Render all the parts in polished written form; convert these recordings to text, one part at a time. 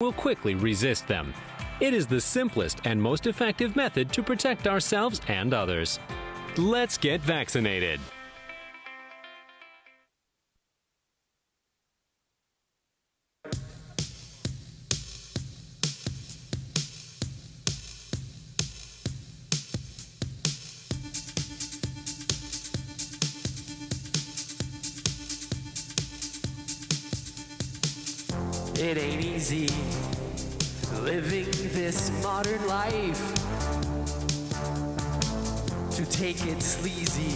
will quickly resist them. It is the simplest and most effective method to protect ourselves and others. Let's get vaccinated. It ain't easy living this modern life. To take it sleazy,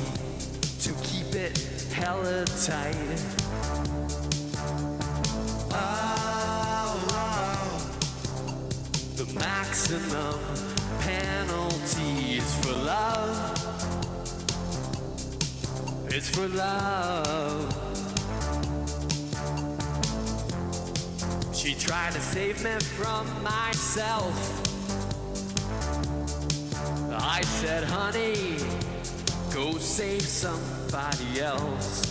to keep it hella tight. The maximum penalty is for love. It's for love. She tried to save me from myself. I said, honey, go save somebody else.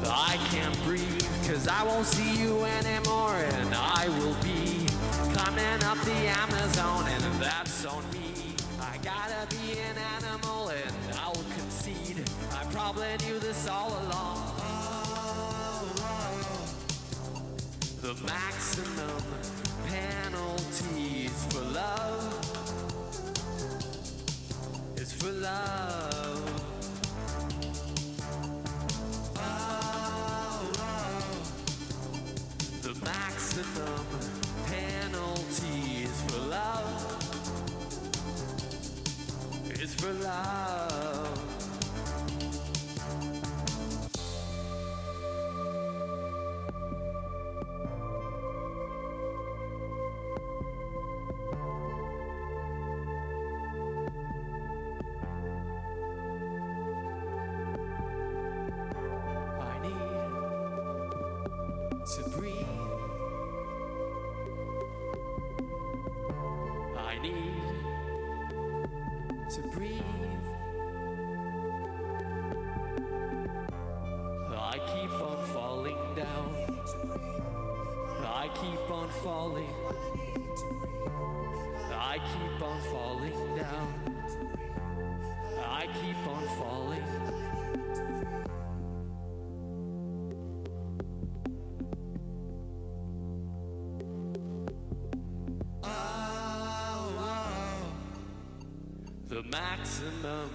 I can't breathe, cause I won't see you anymore, and I will be climbing up the Amazon, and that's on me. I gotta be an animal, and I'll concede I probably knew this all along. The maximum penalties for love is for love. The maximum penalties for love is for love. To breathe, I need to breathe. I keep on falling down. I keep on falling. I keep on falling down. I keep on falling. The maximum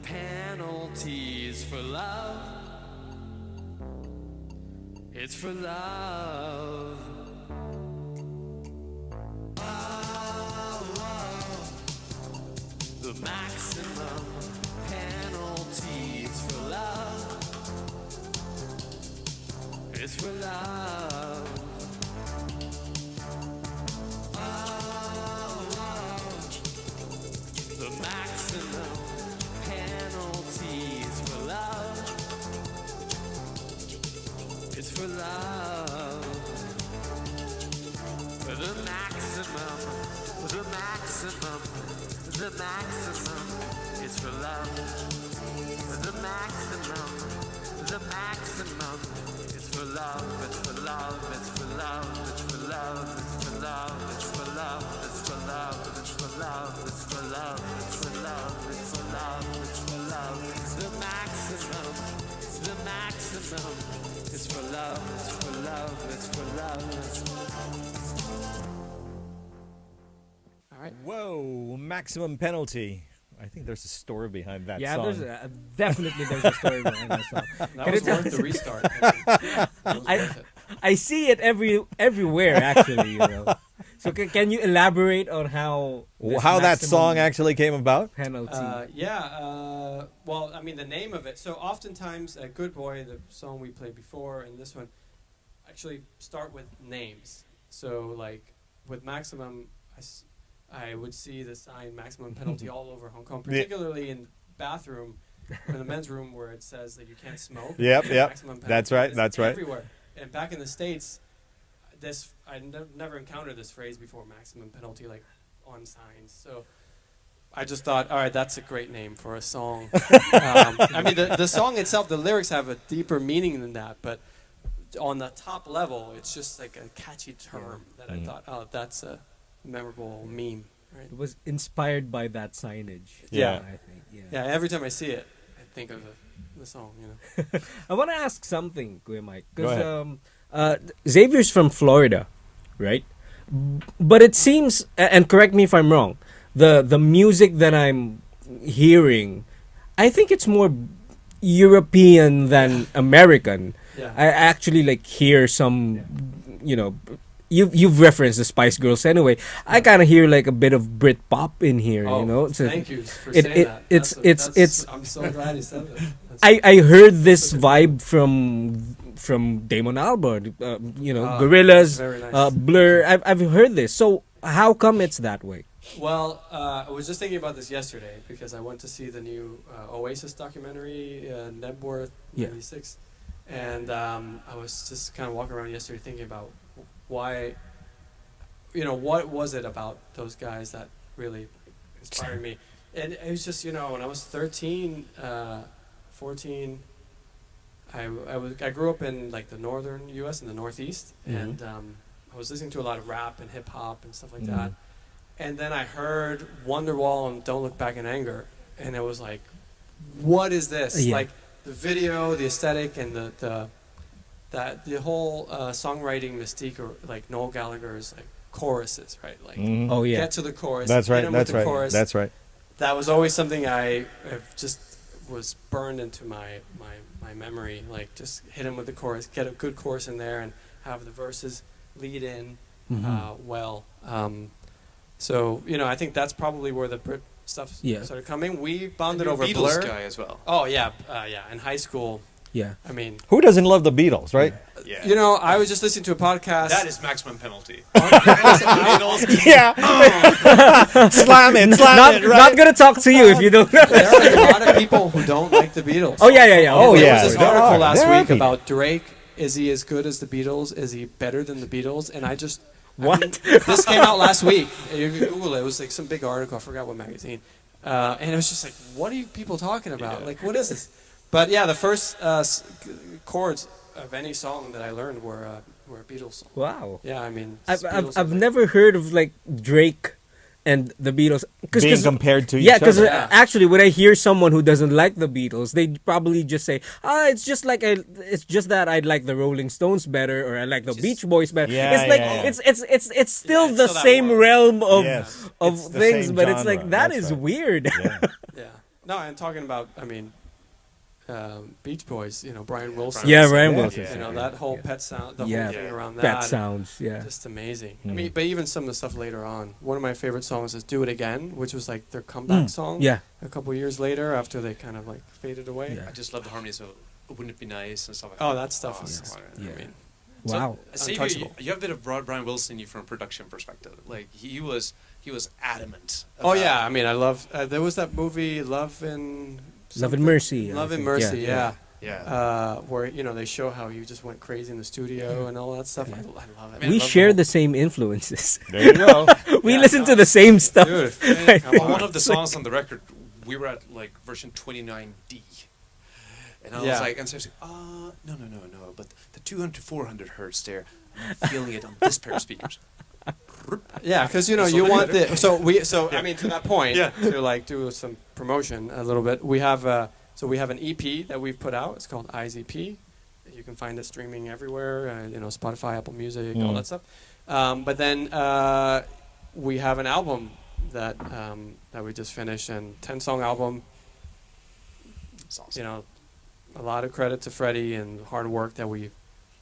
penalties for love. It's for love. The maximum penalties for love. It's for love. The maximum penalties for love. It's for love. The maximum is for love. The maximum is for love. It's for love. It's for love. It's for love. It's for love. It's for love. It's for love. It's for love. It's for love. It's for love. It's for love. It's for love. The maximum is for love. It's for love. It's for love. It's for love. All right. Whoa, maximum penalty. I think there's a story behind that Yeah, song. there's definitely there's a story behind that song. That was worth the restart. That was worth it. I see it everywhere actually. You know. So can you elaborate on how that song actually came about? penalty? Well, I mean, the name of it. So oftentimes, Good Boy, the song we played before, and this one, actually start with names. So, like, with Maximum, I would see the sign Maximum Penalty all over Hong Kong, particularly in the bathroom, in the men's room where it says that you can't smoke. Yep. Maximum penalty. That's right. It's That's right. everywhere. And back in the States, I never encountered this phrase before, Maximum Penalty, like, on signs. So I just thought, all right, that's a great name for a song. I mean, the song itself, the lyrics have a deeper meaning than that, but on the top level, it's just like a catchy term that I thought, oh, that's a memorable meme, right? It was inspired by that signage. Yeah. I think. Yeah. Yeah, every time I see it, I think of the song, you know. I want to ask something, Kuya Mike, Go because Xavier's from Florida, right? But it seems, and correct me if I'm wrong, the music that I'm hearing, I think it's more European than American. Yeah. I actually like hear some, you know, you've referenced the Spice Girls anyway. I kind of hear like a bit of Brit pop in here, Oh, you know. thank you for it- saying it- that. it's- I'm so glad you said that. I heard this vibe from Damon Albarn, you know, Ah, Gorillaz, very nice. Blur. I've heard this. So how come it's that way? Well, I was just thinking about this yesterday because I went to see the new Oasis documentary, Nebworth Yeah. 96. And I was just kind of walking around yesterday thinking about why, you know, what was it about those guys that really inspired me? And it was just, you know, when I was 13, 14, I grew up in like the northern U.S. and the Northeast, and I was listening to a lot of rap and hip hop and stuff like that. And then I heard Wonderwall and Don't Look Back in Anger, and it was like, what is this? Yeah. Like the video, the aesthetic, and the whole songwriting mystique, or like Noel Gallagher's like choruses, right? Like Oh yeah, get to the chorus. That's hit right. 'em That's with the right. Chorus. That's right. That was always something I just was burned into my memory. Like just hit him with the chorus, get a good chorus in there, and have the verses lead in well. So you know, I think that's probably where the Brit stuff Yeah. started coming. We bonded You're a over Beatles Blur. guy as well. Oh yeah, yeah. In high school, yeah. I mean, Who doesn't love the Beatles, right? Yeah. you know, I was just listening to a podcast. That is maximum penalty. Yeah. Slam it, slam Not it, right? not gonna talk to you if you don't. there are a lot of people who don't like the Beatles. Oh yeah, yeah, yeah. Oh, There yeah. was this There article are. last There are week people. about Drake. Is he as good as the Beatles? Is he better than the Beatles? And I just What? this came out last week. You can Google it. It was like some big article. I forgot what magazine. And it was just like, what are you people talking about? Yeah. Like, what is this? But yeah, the first chords of any song that I learned were a Beatles song. Wow. Yeah, I mean, I've never heard of like Drake and the Beatles Being compared to yeah, each because other. Yeah. actually, when I hear someone who doesn't like the Beatles, they probably just say, it's just like it's just that I like the Rolling Stones better, or I like the Beach Boys better. Yeah, it's like yeah, yeah. it's still it's the still that same world. realm of Yes. of It's the things, same but it's genre. like that That's is right. weird. Yeah. Yeah. No, I'm talking about, I mean, Beach Boys, you know, Brian Wilson. Yeah, Brian Yeah. Wilson. You know, that whole pet sound, the Yeah. whole thing around that. That sounds, yeah. Just amazing. I Mm. mean, but even some of the stuff later on. One of my favorite songs is "Do It Again," which was like their comeback song. Yeah. A couple years later, after they kind of like faded away. Yeah. I just love the harmonies of "Wouldn't It Be Nice" and stuff like Oh, that. that stuff is. come on. Yeah. I mean, Wow. Xavier, Untouchable. you have a bit of Brian Wilson in you from a production perspective. Like he was adamant. oh about- yeah, I mean, I love. There was that movie "Love and Love and Mercy. I Love and think. Mercy, Yeah. yeah. Where you know they show how you just went crazy in the studio and all that stuff. I love it. Man, We I love share the the same influences. There you go. We Yeah, listen to the same stuff. Dude, come Well, on. one of the songs on the record, we were at like version 29D. And I was Yeah. like, and so I was like, no, but the 200 to 400 hertz there, I'm feeling it on this pair of speakers. Yeah, because you know It's you a little want better. the so I mean to that point Yeah. to like do some promotion a little bit. We have we have an EP that we've put out. It's called Eyes EP. You can find it streaming everywhere. You know, Spotify, Apple Music, all that stuff. But then we have an album that that we just finished, and 10-song album. It's awesome. You know, a lot of credit to Freddie and the hard work that we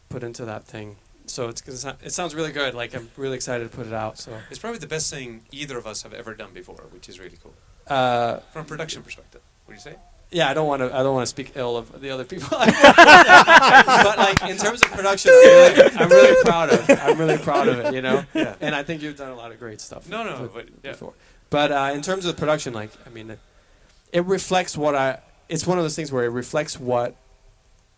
put into that thing. So it sounds really good. Like I'm really excited to put it out. So It's probably the best thing either of us have ever done before, which is really cool. From a production perspective, would you say? yeah, I don't want to speak ill of the other people. But like in terms of production, I'm really proud of it. You know. Yeah. And I think you've done a lot of great stuff. No, with- but yeah. before. But in terms of production, like I mean, it reflects what It's one of those things where it reflects what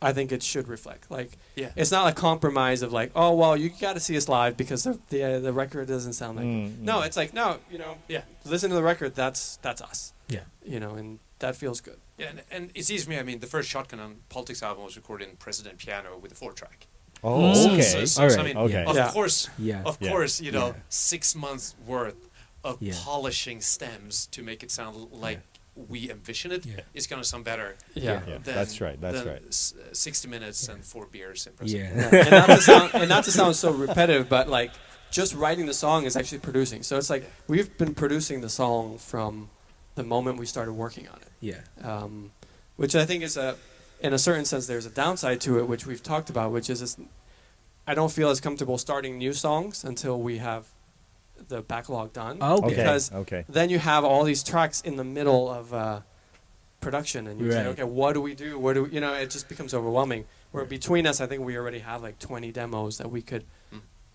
I think it should reflect. Like, Yeah. it's not a compromise of like, oh well, you got to see us live because the record doesn't sound like. No, it's like no, you know, Yeah. listen to the record. That's us. Yeah. You know, and that feels good. Yeah, and it's easy for me. I mean, the first Shotgun on Politics album was recorded in President piano with a 4-track. Oh, Mm. okay. So, All I right. mean, Okay. of Yeah. course, Yeah. of Yeah. course, Yeah. 6 months worth of Yeah. polishing stems to make it sound like we envision it is Yeah. going to sound better. Yeah. Yeah, than- that's right. That's than right. 60 minutes and 4 beers in person. Yeah. And not to sound so repetitive, but like just writing the song is actually producing. So it's like we've been producing the song from the moment we started working on it, Yeah. which I think is in a certain sense, there's a downside to it, which we've talked about, which is I don't feel as comfortable starting new songs until we have the backlog done. Okay. Because Okay. then you have all these tracks in the middle of production, and you say, Right. okay, what do we do? Where do we, it just becomes overwhelming. Where between us, I think we already have like 20 demos that we could,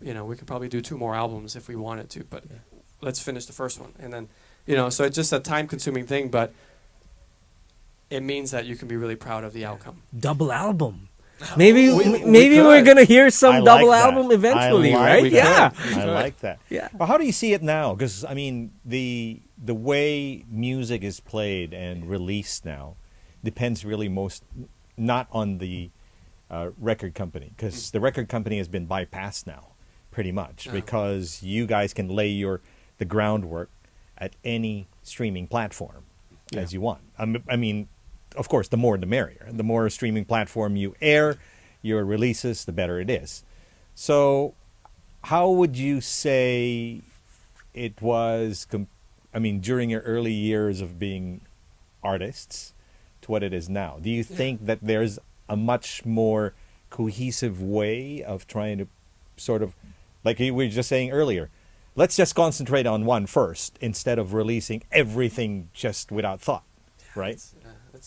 we could probably do 2 more albums if we wanted to, but let's finish the first one, and then, so it's just a time-consuming thing, but it means that you can be really proud of the outcome. Double album. Maybe We maybe we're could. gonna hear some I like double that. album eventually, I like right? We Yeah. could. I like that. Yeah. But how do you see it now? Because I mean, the way music is played and released now depends really most not on the record company, because the record company has been bypassed now, pretty much, Oh. because you guys can lay the groundwork at any streaming platform as you want. I mean, of course, the more the merrier. The more streaming platform you air your releases, the better it is. So, how would you say it was? During your early years of being artists, to what it is now. Do you think that there's a much more cohesive way of trying to sort of, like we were just saying earlier, let's just concentrate on one first instead of releasing everything just without thought, right?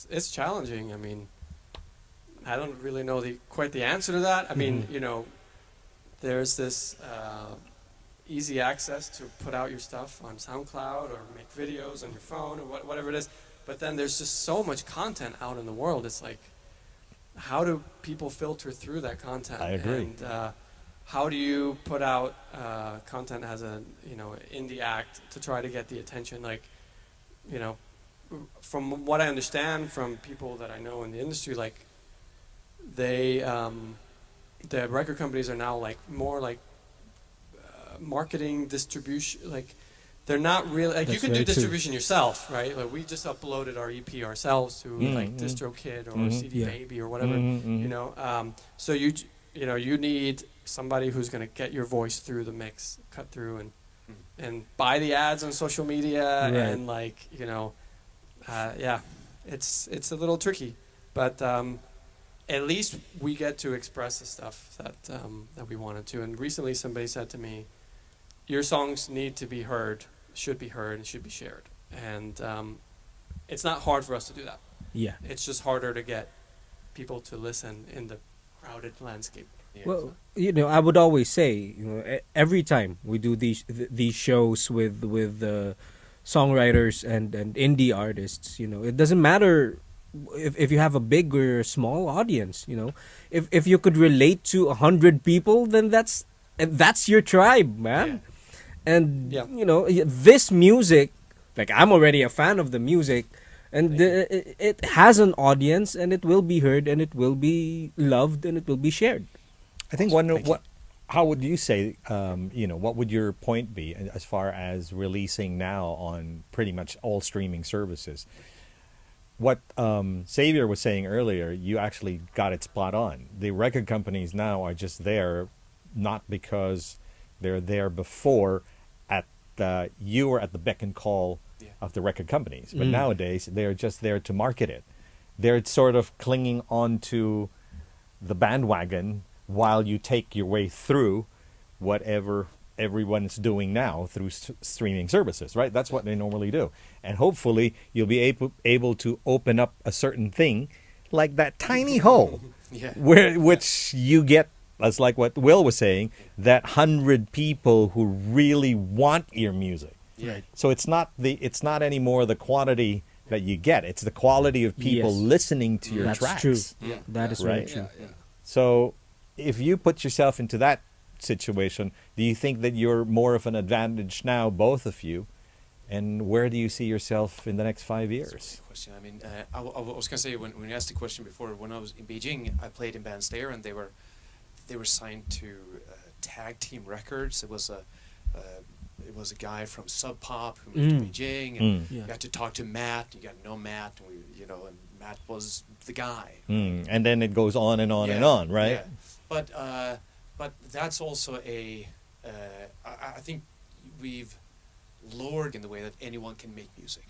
It's challenging. I mean, I don't really know quite the answer to that. I mean, there's this easy access to put out your stuff on SoundCloud or make videos on your phone or whatever it is. But then there's just so much content out in the world. It's like, how do people filter through that content? I agree. And how do you put out content as a indie act to try to get the attention? Like, from what I understand from people that I know in the industry, like the record companies are now like more like marketing, distribution, like they're not really like you That's can do very true. distribution yourself, right? Like we just uploaded our EP ourselves to like DistroKid or CD Yeah. Baby or whatever, so you need somebody who's going to get your voice through the mix, cut through and buy the ads on social media Right. and like it's a little tricky, but at least we get to express the stuff that we wanted to. And recently somebody said to me, your songs need to be heard, should be heard, and should be shared. And it's not hard for us to do that. Yeah. It's just harder to get people to listen in the crowded landscape. Yeah. Well, I would always say, every time we do these shows with songwriters and indie artists, it doesn't matter if you have a big or small audience. If you could relate to 100 people, then that's your tribe, man. And this music, like I'm already a fan of the music, and it has an audience, and it will be heard, and it will be loved, and it will be shared. I think how would you say, what would your point be as far as releasing now on pretty much all streaming services? What Xavier was saying earlier, you actually got it spot on. The record companies now are just there, not because they're there before you were at the beck and call of the record companies, but nowadays they're just there to market it. They're sort of clinging on to the bandwagon while you take your way through whatever everyone's doing now through streaming services, right? That's what they normally do. And hopefully you'll be able to open up a certain thing like that tiny hole which you get, as like what Will was saying, that 100 people who really want your music. Right. So it's not anymore the quantity that you get. It's the quality of people listening to your That's tracks. true. Yeah. That is very Right. true. So if you put yourself into that situation, do you think that you're more of an advantage now, both of you? And where do you see yourself in the next 5 years? Question. I mean, I was gonna say when you asked the question before, when I was in Beijing, I played in bands there, and they they were signed to Tag Team Records. It was a guy from Sub Pop who moved to Beijing, and you got to talk to Matt. You got to know Matt, and and Matt was the guy. And then it goes on and on and on, right? Yeah. But that's also I think we've lowered in the way that anyone can make music,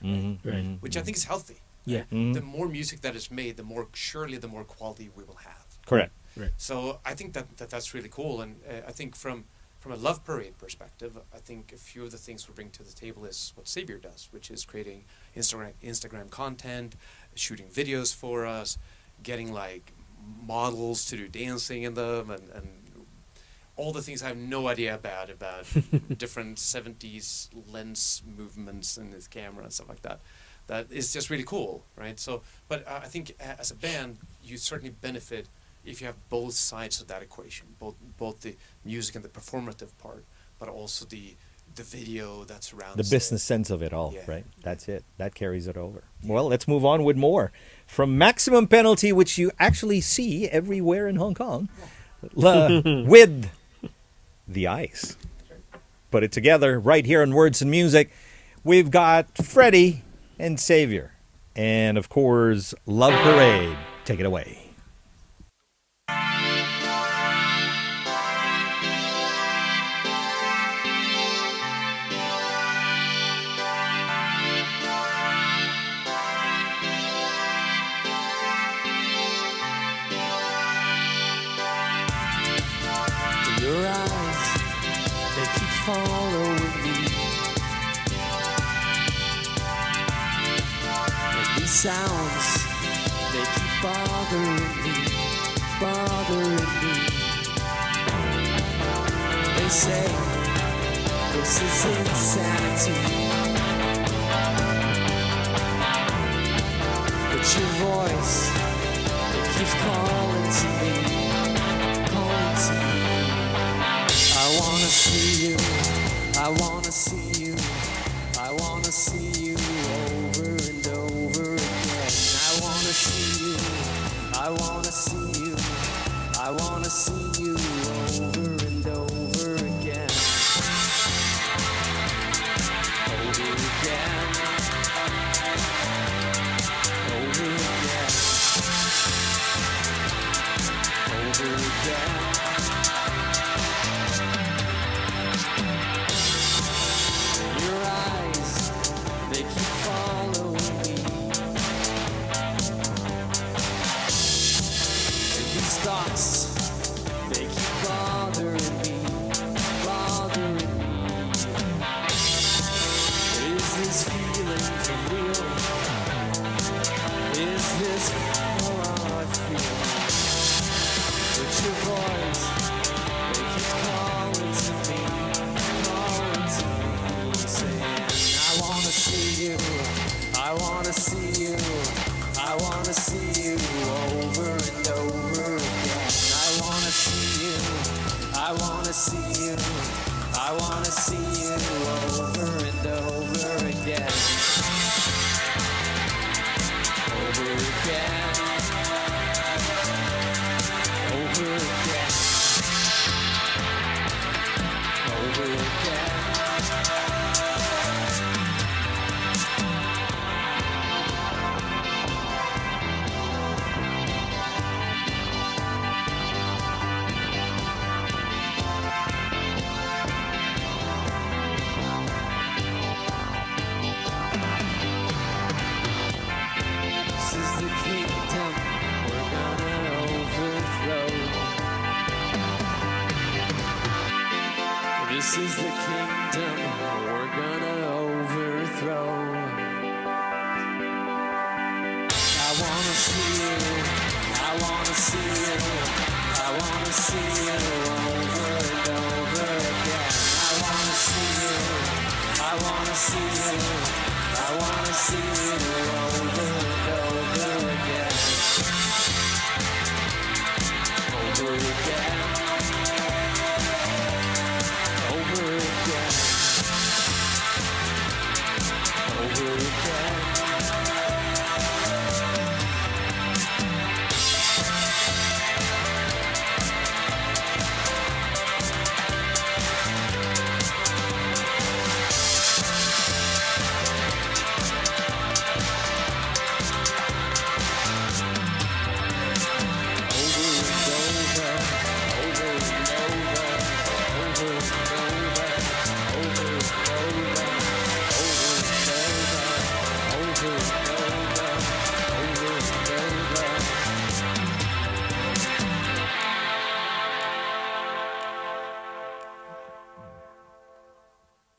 right? Which I think is healthy. Yeah. The more music that is made, the more quality we will have. Correct. Right. So I think that's really cool, and I think from a Love Parade perspective, I think a few of the things we bring to the table is what Xavier does, which is creating Instagram content, shooting videos for us, getting like models to do dancing in them, and all the things I have no idea about different 70s lens movements in his camera and stuff like that. That is just really cool, right? So, but I think as a band, you certainly benefit if you have both sides of that equation, both the music and the performative part, but also the video that surrounds the business sense of it all, Yeah. right? That's it. That carries it over. Well, let's move on with more. From Maximum Penalty, which you actually see everywhere in Hong Kong, with The Ice. Put it together right here on Words and Music. We've got Freddie and Xavier. And, of course, Love Parade. Take it away. Your eyes, they keep following me. And these sounds, they keep bothering me. They say this is insanity, but your voice, it keeps calling to me. I wanna see you, I wanna see you, I wanna see you over and over again. I wanna see you, I wanna see you, I wanna see you over and over again. Over again. Over again. Over again. Your eyes, they keep following me. And these thoughts, they keep bothering me. Is this feeling for real? Is this how I feel? But your voice, it keeps calling to me, saying, I wanna see you, I wanna see you, I wanna see you over and over again. I wanna see you, I wanna see you, I wanna see you over and over again. Over again. Over again. Over again. This is the kingdom we're gonna overthrow. This is the kingdom we're gonna overthrow. I wanna see you, I wanna see you, I wanna see you over and over again. I wanna see you, I wanna see you, I wanna see you over and over again. Over again. Over again. Over again.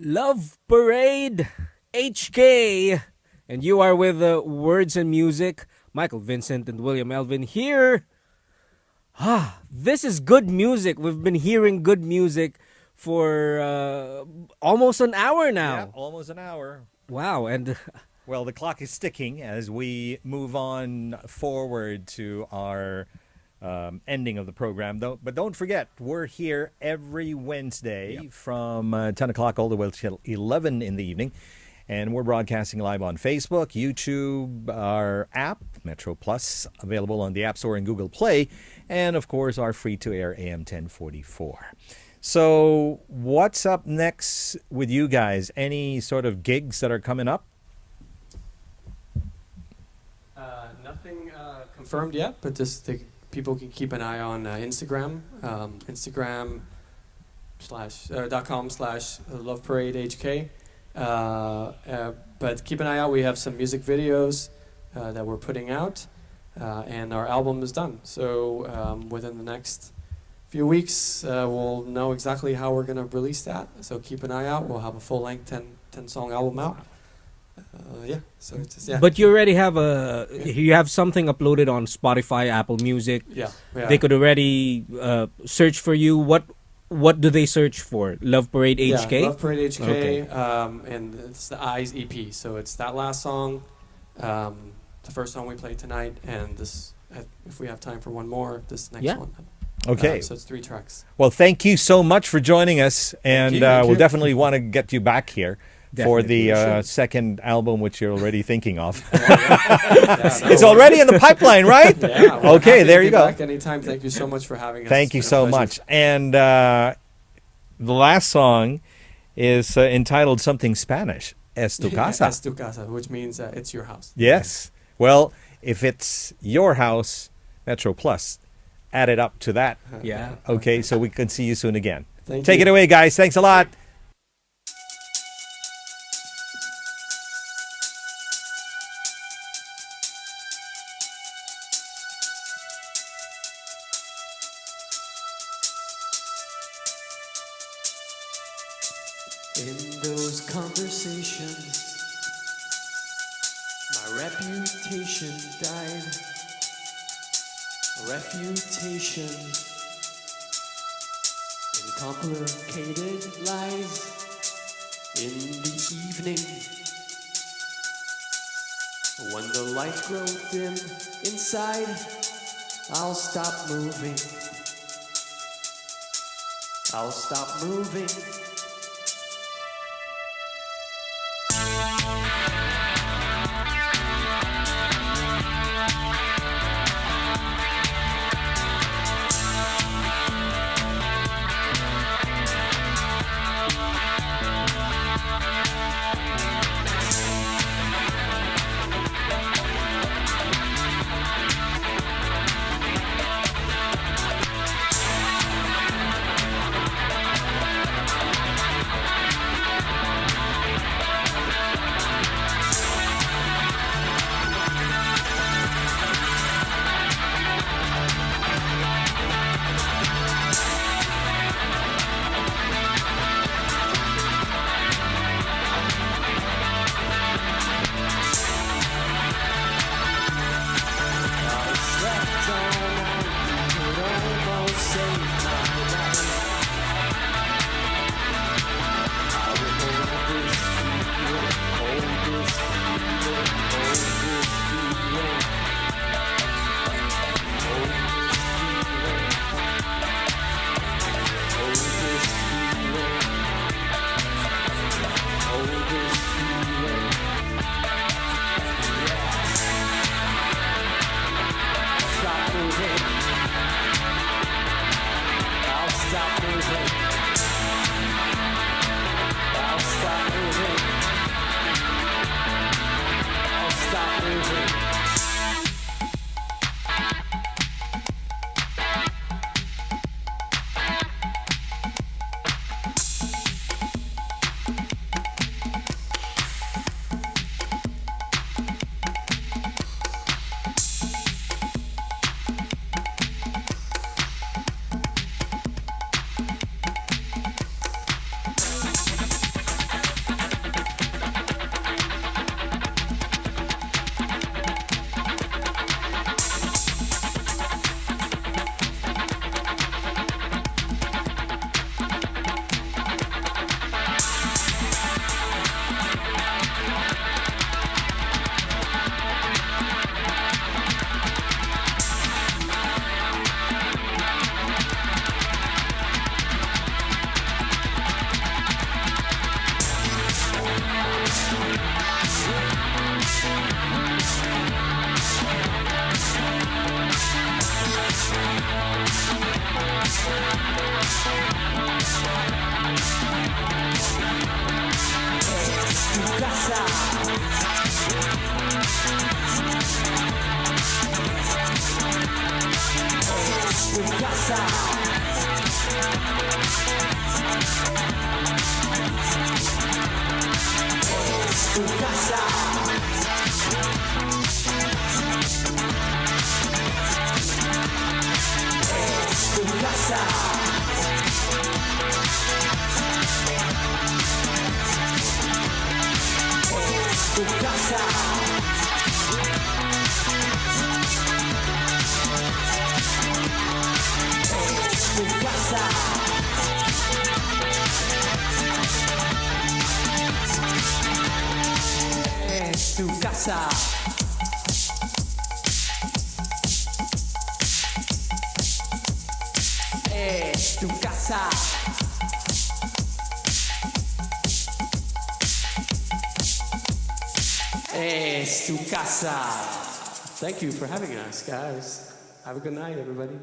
Love Parade HK. And you are with Words and Music. Michael Vincent and William Elvin here. This is good music. We've been hearing good music for almost an hour Yeah, now. almost an hour. Wow. And Well, the clock is ticking as we move on forward to our ending of the program. But don't forget, we're here every Wednesday from 10 o'clock all the way till 11 in the evening. And we're broadcasting live on Facebook, YouTube, our app, Metro Plus, available on the App Store and Google Play, and, of course, our free-to-air AM 1044. So what's up next with you guys? Any sort of gigs that are coming up? Nothing confirmed yet, but just people can keep an eye on Instagram, Instagram.com/loveparadehk. But keep an eye out. We have some music videos that we're putting out, and our album is done. So within the next few weeks, we'll know exactly how we're going to release that. So keep an eye out. We'll have a full-length 10-song album out. So it's just, but you already have you have something uploaded on Spotify, Apple Music. Yeah. They could already search for you. What do they search for? Love Parade HK? Yeah, Love Parade HK, Okay. and it's the Eyes EP. So it's that last song, the first song we played tonight, and this, if we have time for one more, this next Yeah. one. Okay. So it's 3 tracks. Well, thank you so much for joining us, and Thank we'll you. definitely want to get you back here for Definitely. the second album, which you're already thinking of. Yeah, It's already in the pipeline, right? Yeah, we're Okay, happy to there be you go. Back anytime. Thank you so much for having us. Thank you It's been so a pleasure. much. And the last song is entitled something Spanish, Es tu casa. Es tu casa, which means it's your house. Yes. Well, if it's your house, Metro Plus, add it up to that. Yeah. Okay, so we can see you soon again. Thank Take you. it away, guys. Thanks a lot. In those conversations, my reputation died. Refutation in complicated lies. In the evening, when the lights grow dim inside, I'll stop moving. I'll stop moving. Es tu casa. Es tu casa. Es tu casa. Thank you for having us, guys. Have a good night, everybody.